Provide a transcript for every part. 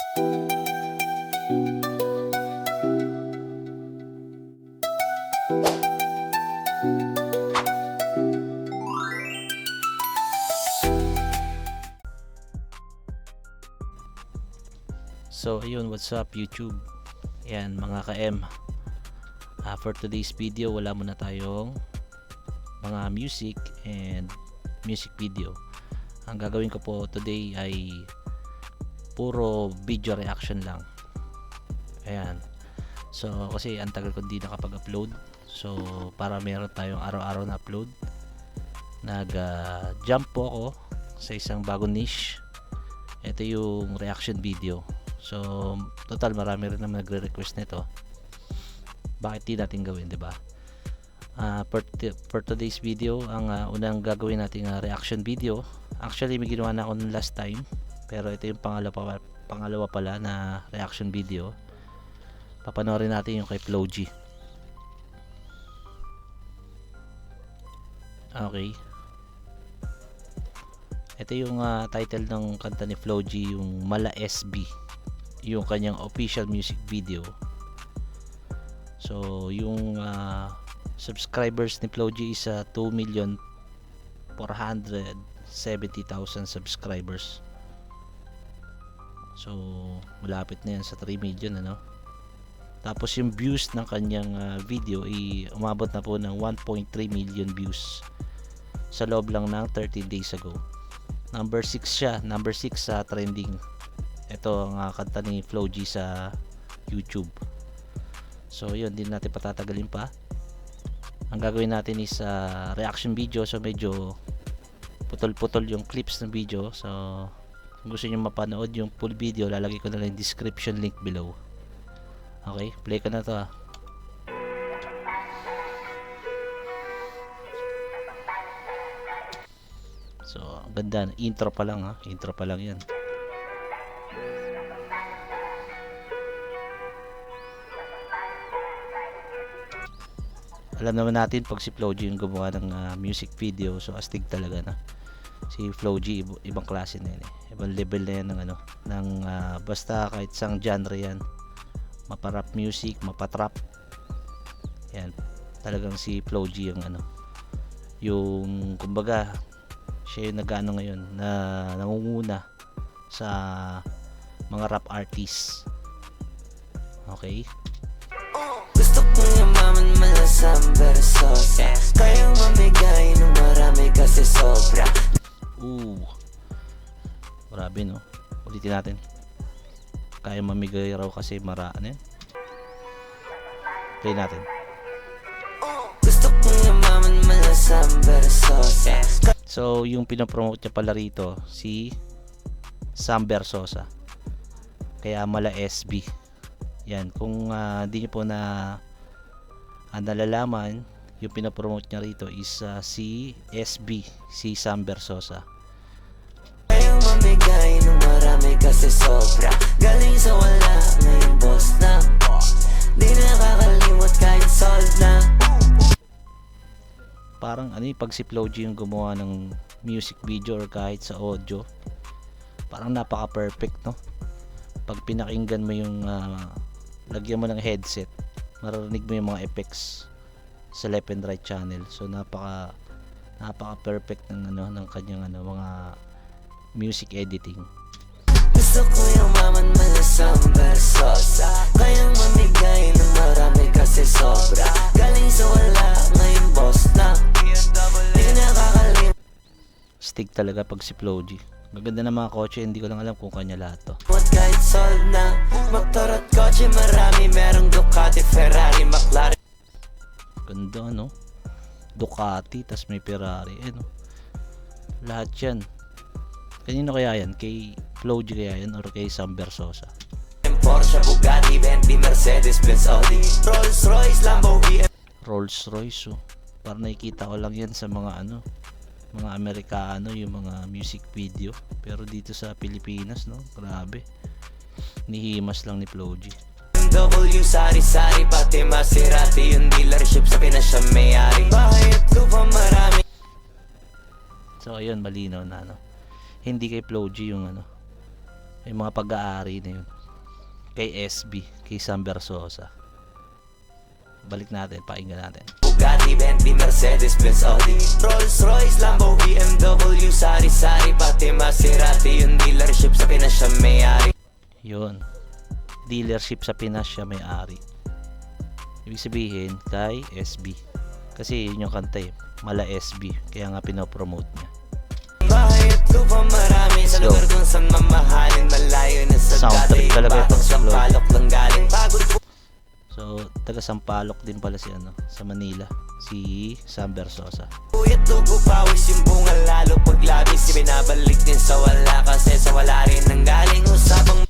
So ayun, what's up YouTube? Yan mga ka-M, for today's video wala muna tayong mga music and music video. Ang gagawin ko po today ay puro video reaction lang. Ayan. So kasi ang tagal ko hindi nakapag-upload, so para meron tayong araw-araw na upload, jump po ako sa isang bagong niche. Ito yung reaction video. So total marami rin naman nagre-request nito, bakit di natin gawin, di ba? For today's video, ang unang gagawin nating reaction video, actually may ginawa na ako last time, pero ito yung pangalawa pala na reaction video. Papanoorin natin yung kay FlowG. Okay, ito yung title ng kanta ni FlowG, yung Mala SB, yung kanyang official music video. So yung subscribers ni FlowG is 2,470,000 subscribers. So malapit na yan sa 3 million, ano? Tapos yung views ng kanyang video ay umabot na po ng 1.3 million views sa loob lang ng 13 days ago. Number 6 siya, number 6 sa trending. Ito ang kanta ni FlowG sa YouTube. So yun, hindi natin patatagalin pa. Ang gagawin natin is reaction video, so medyo putol-putol yung clips ng video. So kung gusto nyo mapanood yung full video, lalagay ko na lang yung description link below. Okay, play ko na to. So ganda, intro pa lang, intro pa lang yan. Alam naman natin pag si FlowG yung gumawa ng music video, so astig talaga na. Si FlowG ibang klase na yan, ibang level na yan ng basta kahit sang genre yan, maparap music, mapatrap yan, talagang si FlowG yung yung kumbaga siya yung nagano ngayon na nangunguna sa mga rap artists. Okay, gusto kong yumaman malasang versos, kayang mamigay ng marami kasi sobra. Grabe, no? Ulitin natin. Kayang mamigay raw kasi marami. Play natin. Gusto kong yumaman malasang versos. So yung pinopromote niya pala rito si Sam Versosa, kaya Mala SB. Yan, kung hindi nyo po na nalalaman, yung pinapromote niya rito is si SB, si Sam Versosa. Kayang mamigay ng marami kasi sobra, galing sa wala, ngayon boss na, di nakakalimot kahit solve na. Parang pag si FlowG yung gumawa ng music video or kahit sa audio, parang napaka perfect, no? Pag pinakinggan mo yung lagyan mo ng headset, maririnig mo yung mga effects sa left and right channel. So napaka perfect ng ng kanyang mga music editing. Gusto ko yung maman malasang versos, kayang mamigay ng marami kasi sobra, galing sa wala, ngayon boss na, di nakakalimot. Stig talaga pag si FlowG. Maganda na mga kotse, hindi ko lang alam kung kanya lahat to. Kahit solve na, motor at kotse marami, merong Ducati, Ferrari, McLaren. Ganda, no? Ducati, tas may Ferrari, no? Lahat yan. Kanino kaya yan? Kay FlowG kaya yan or kay Sam Versosa? Porsche, Bugatti, Bentley, Mercedes, Benz, Audi, Rolls Royce, Lambo, BM. Rolls Royce, parang nakikita ko lang yan sa mga mga Amerikano, yung mga music video, pero dito sa Pilipinas, no, grabe, nihimas lang ni FlowG. W, sari-sari, pati Maserati, yung dealership sa Pinas siya may-ari, bahay at lupa marami. So ayun, malinaw na, hindi kay FlowG yung yung mga pag-aari na yun, kay SB, kay Sam Versosa. Balik natin, pakinggan natin. Bugatti, Bentley, Mercedes, Benz, Audi, Rolls Royce, Lambo, BMW, sari-sari, pati Maserati. Yung dealership sa Pinas siya may-ari. Yun, dealership sa Pinas siya may-ari. Ibig sabihin kay SB, kasi yun yung kanta eh, mala SB, kaya nga pinopromote niya. Bahay at lupa marami sa lugar kung saan mamahalin. Malayo na sa Soundtrack dati, talaga batok ito, sa Lord. palok lang galing. Pagod po So, taga Sampaloc din pala si ano, sa Manila, si Sam Versosa. at dugo pawis yung bunga lalo paglabis. Binabalik din sa wala kasi sa wala rin nang galing. Usapang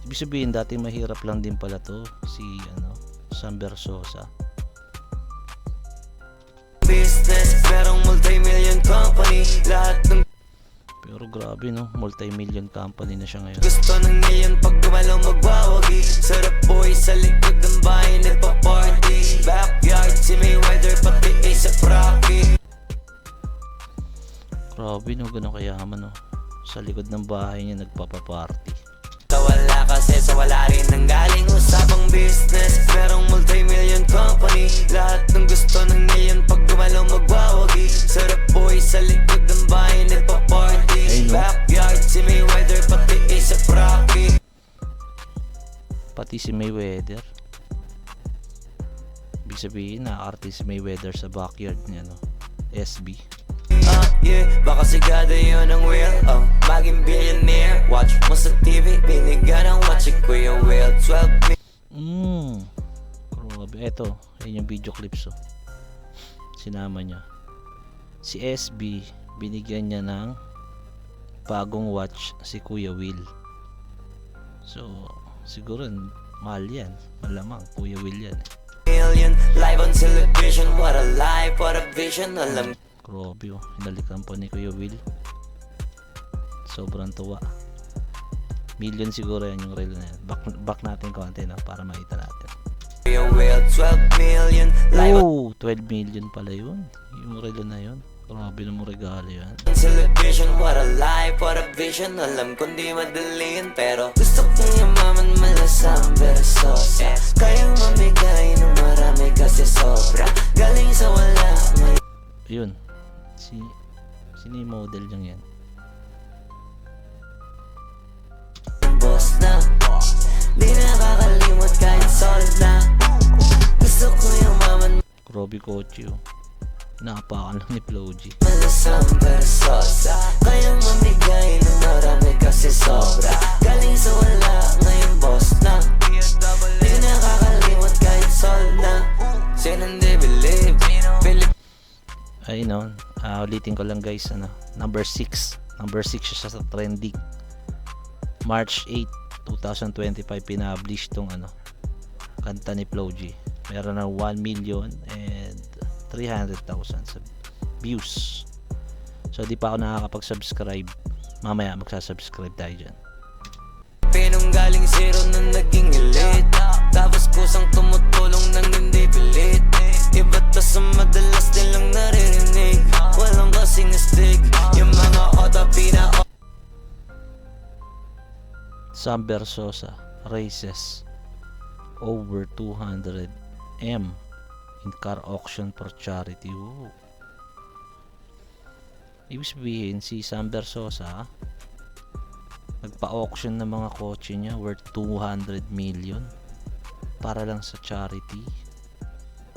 Ibig sabihin dati mahirap lang din pala to si ano, Sam Versosa. business, merong multi-million company. Lahat ng Pero grabe no, multi-million company na siya ngayon. gusto ng ngayon pag gumalaw magwawagi. Sarap boy sa likod ng bahay nagpa-party. Backyard si Mayweather pati A$AP Rocky. Grabe no, ganun kayaman no. Sa likod ng bahay niya nagpapaparty. Sa wala kasi sa wala rin nang galing. Usapang business, merong multi-million company. Lahat ng gusto ng ngayon pag gumalaw magwawagi. Sarap boy sa likod ng bahay nagpa-party. Ayun, no? Backyard si Mayweather pati A$AP Rocky. Pati si Mayweather. Ibig sabihin na-artist si Mayweather sa backyard niya no. SB. Yeah, baka sigado yun ang will. Maging billionaire. Watch mo sa TV, binigyan ng watch si Kuya Will. 12 Grabe. Eto, yun yung video clips oh. Sinama niya. Si SB, binigyan niya ng bagong watch si Kuya Will. So, siguro mahal yan. Malamang Kuya Will yan. million, live on television. What a life, what a vision. Alam Grabe oh, hinalikan po ni Kuya Will. Sobrang tuwa. Million siguro yan yung reel na yan. Back natin konti no, para makita natin. Kuya Will, 12 million, live on Oh, 12 million pala yun. Yung reel na yun. Grabe namang regalo yan. television. What a life, what a vision. Alam ko di madali yun, pero gusto kong yumaman malasang Versosa. Kayang mamigay ng marami kasi sobra. Galing sa wala ngayon. Yun. Sino yung model niyang yan? Boss na, di nakakalimot kahit solve na. Gusto ko yumaman Grabe kotse oh. Naapakan lang ni Flo G. malasang Versosa. Kayang mamigay ng marami kasi sobra. Galing sa wala ngayon boss na. Di nakakalimot kahit solve na. Sino hindi believe? Ay no, ulitin ko lang guys, ano, number 6 siya sa trending. March 8, 2025 pinablish tong ano, kanta ni Flo G. Meron na 1,300,000 sa views. So di pa ako nakakapag-subscribe. Mamaya magsasubscribe tayo dyan. Pinunggaling zero na naging elite. Tapos kusang tumutulong nang hindi pilit. Iba to sa madalas nilang naririnig. Walang kasing astig. Yung mga otapina. Sam Versosa raises over 200 M in car auction for charity. Ooh. Ibig sabihin si Sam Versosa nagpa-auction ng mga kotse niya worth 200 million para lang sa charity.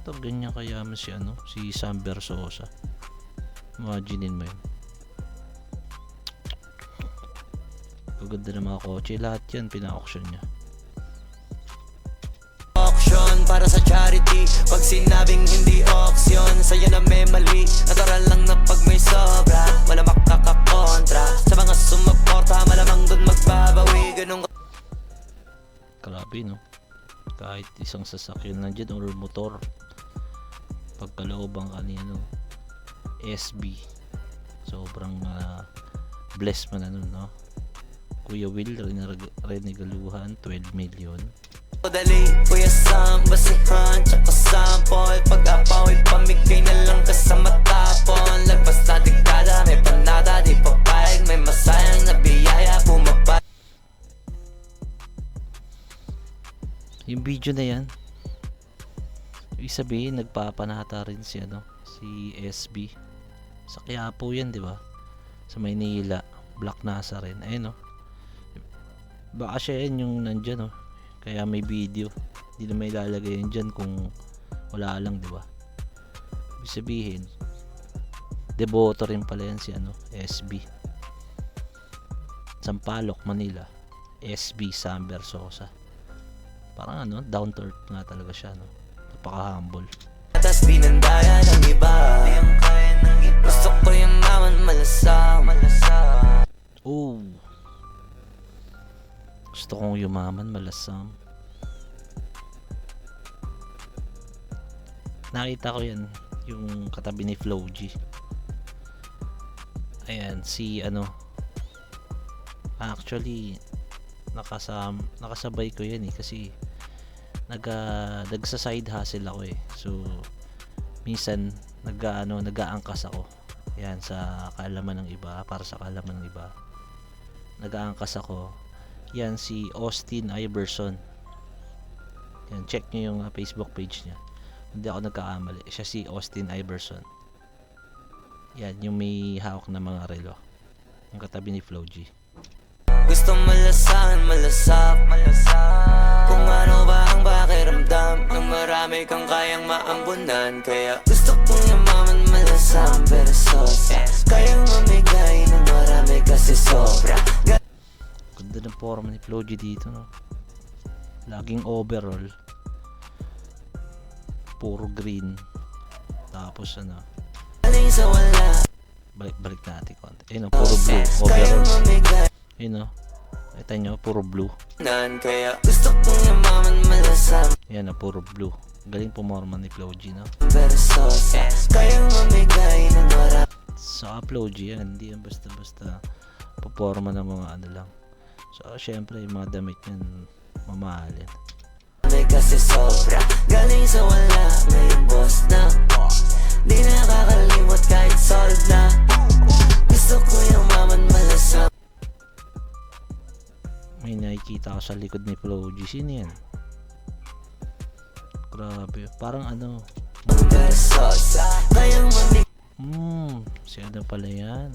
Ito ganyan kayaman si ano, si Sam Versosa. Imaginein mo yun. Kaganda ng mga kotse, lahat yan pina-auction niya. Auction para sa charity. Pag sinabing hindi auction, sa'yo na may mali. Natural lang na pag may sobra, wala makakakontra. Sa mga sumuporta, malamang dun magbabawi. Ganun Grabe no, kahit isang sasakyan lang dyan or motor, pagkalooban ka ni ano, SB, sobrang blessed mo na nun no. Kuya Will renigaluhan 12 million. dali, Kuya Sam, basihan, tsaka sample. Pag-apaw, ipamigay na lang kasama tapon. Lagpas na dekada, may panata, di papayag. May masayang na biyaya, bumabay. Yung video na yan, ibig sabihin nagpapanata rin si si SB sa Quiapo yan, di ba? Sa Maynila, Black Nasa rin. Ayun, no? Baka siya yan yung nandyan, no? Kaya may video. Hindi na may lalagay yan dyan kung wala lang, di ba? Ibig sabihin, deboto rin pala yan si SB. Sampaloc, Manila, SB Sam Versosa. Parang down to earth nga talaga siya, no? Napaka-humble. Tas pinandaya ng iba. Gusto ko yung maman malasam. Oh. Gusto kong yumaman, malasam. Nakita ko yan, yung katabi ni Flo G. Ayan, si actually nakasabay ko yan kasi nagsa side hustle ako eh. So minsan nag-aangkas ako. Yan, sa kaalaman ng iba, para sa kaalaman ng iba. Nag-aangkas ako. Yan si Austin Iverson. Yan, check niyo yung Facebook page niya. Hindi ako nagkakamali. Siya si Austin Iverson. Yan, yung may hawak na mga relo. Yung katabi ni Flo G. Gusto malasahan, malasap. Kung ano ba ang pakiramdam nang marami kang kayang maambunan. Kaya gusto kong yumaman, malasam, versosa. Kayang mamigay ng marami kasi sobra. Ganda ng forma ni Flo G dito, no? Laging overall, puro green. Tapos Galing sa wala. balik natin konti. Ayun, puro blue overall. Ayun, ito nyo, puro blue. Kaya gusto kong yumaman, malasam. Yan, puro blue. Galing pumorma ni Flo G, no? Versosa. Kayang mamigay ng marami. Sa Flo G yan, hindi yan basta-basta puporma ng mga lang. So syempre yung mga damit yan mamahalin. Kasi sobra. Galing sa wala, ngayon boss na. Di nakakalimot kahit solve na. Gusto ko yumaman, malasam. May nakikita ko sa likod ni Flo G. Sino yan? Grabe, parang Versosa. Kayang mamigay. Si pala yan.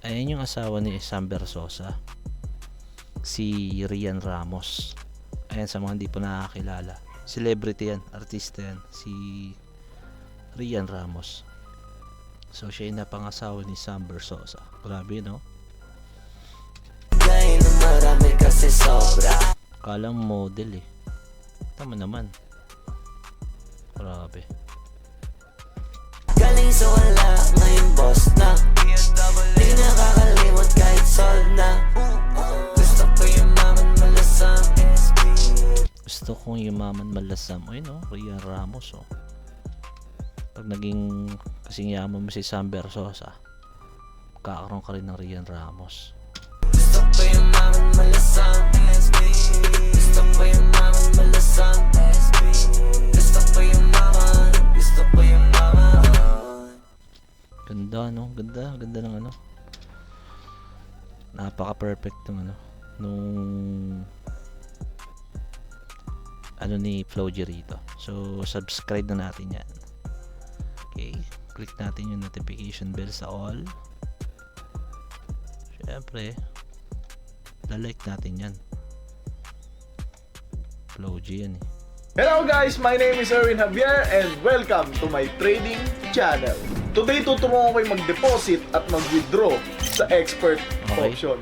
Ayan yung asawa ni Sam Versosa, si Rian Ramos. Ayan, sa mga hindi po nakakilala, celebrity yan, artista yan, si Rian Ramos. So siya yung napangasawa ni Sam Versosa. Grabe, no? Gay ng marami kasi sobra. Kalang model eh. Tama naman. Grabe. Galing sa wala, ngayon boss na. Di nakakalimot kahit solve na. Gusto ko yumaman, malasam. Gusto kong yumaman, malasam. Ay, no? Rian Ramos, oh. Pag naging kasing yaman mo si Sam Versosa, kakaroon ka rin ng Rian Ramos. Gusto ko yumaman, malasam. Gusto ko yumaman, malasam. Gusto ko yumaman. Gusto ko yumaman. Ganda, no? Ganda ng napaka-perfect ng nung ni Flo G rito. So subscribe na natin yan. Okay, click natin yung notification bell sa all. Syempre like natin yan. Flo G yan eh. Hello guys, my name is Erwin Javier and welcome to my trading channel. Today tuturuan ko kayo mag-deposit at mag-withdraw sa expert Okay. option.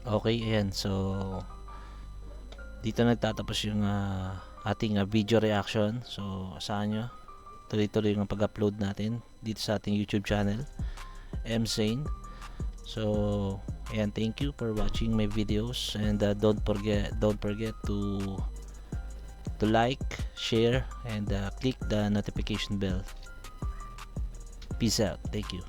Okay, ayan. So dito nagtatapos yung ating video reaction. So asahan nyo, tuloy-tuloy yung pag-upload natin dito sa ating YouTube channel, MZane. So ayan, thank you for watching my videos, and don't forget to like, share, and click the notification bell. Peace out. Thank you.